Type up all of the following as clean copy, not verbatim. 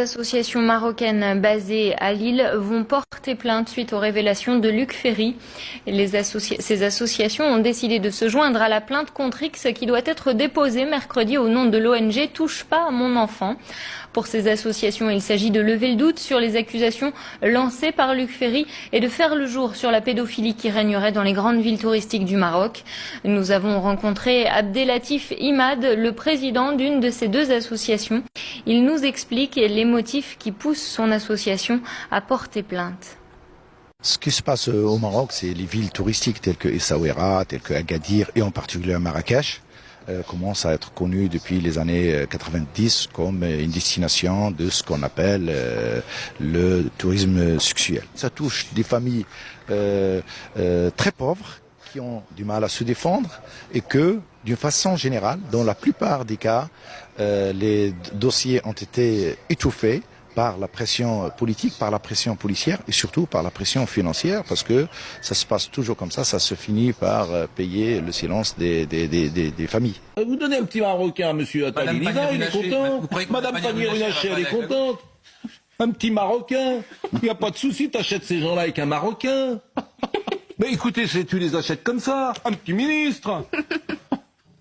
Les associations marocaines basées à Lille vont porter plainte suite aux révélations de Luc Ferry. Ces associations ont décidé de se joindre à la plainte contre X qui doit être déposée mercredi au nom de l'ONG Touche pas à mon enfant. Pour ces associations, il s'agit de lever le doute sur les accusations lancées par Luc Ferry et de faire le jour sur la pédophilie qui régnerait dans les grandes villes touristiques du Maroc. Nous avons rencontré Abdelatif Imad, le président d'une de ces deux associations. Il nous explique les motifs qui poussent son association à porter plainte. Ce qui se passe au Maroc, c'est les villes touristiques telles que Essaouira, telles que Agadir et en particulier Marrakech commencent à être connues depuis les années 90 comme une destination de ce qu'on appelle le tourisme sexuel. Ça touche des familles très pauvres qui ont du mal à se défendre et que, d'une façon générale, dans la plupart des cas, les dossiers ont été étouffés par la pression politique, par la pression policière et surtout par la pression financière, parce que ça se passe toujours comme ça se finit par payer le silence des familles. Vous donnez un petit Marocain, monsieur Attali, il est content. Madame Pannier-Runacher, elle est contente. Un petit Marocain, il n'y a pas de souci, t'achètes ces gens-là avec un Marocain. Mais écoutez, tu les achètes comme ça, un petit ministre.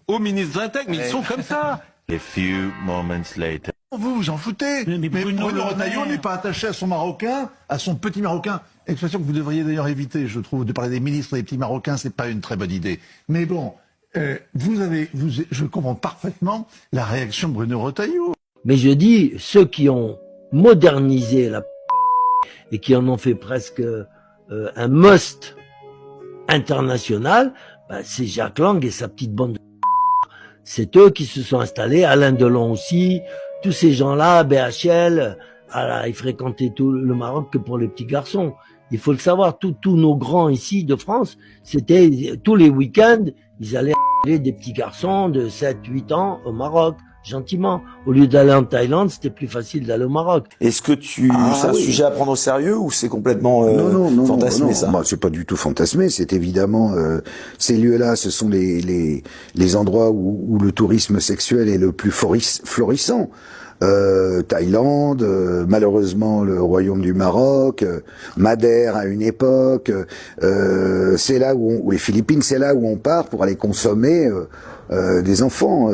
Au ministre intègre, mais ils sont comme ça. A few moments later. Vous vous en foutez. Mais Bruno Retailleau n'est pas attaché à son Marocain, à son petit Marocain. Expression que vous devriez d'ailleurs éviter, je trouve, de parler des ministres et des petits Marocains, c'est pas une très bonne idée. Mais bon, je comprends parfaitement la réaction de Bruno Retailleau. Mais je dis, ceux qui ont modernisé la et qui en ont fait presque un must international, c'est Jacques Lang et sa petite bande de c'est eux qui se sont installés, Alain Delon aussi, tous ces gens-là, BHL, ils fréquentaient tout le Maroc que pour les petits garçons. Il faut le savoir, tous nos grands ici de France, c'était tous les week-ends, ils allaient des petits garçons de 7-8 ans au Maroc, gentiment. Au lieu d'aller en Thaïlande, c'était plus facile d'aller au Maroc. Est-ce que c'est un sujet à prendre au sérieux ou c'est complètement fantasmé ça? C'est pas du tout fantasmé, c'est évidemment ces lieux-là, ce sont les endroits où le tourisme sexuel est le plus florissant. Thaïlande, malheureusement le Royaume du Maroc, Madère à une époque, c'est là où les Philippines, c'est là où on part pour aller consommer des enfants.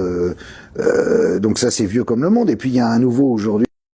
Donc ça c'est vieux comme le monde. Et puis il y a un nouveau aujourd'hui.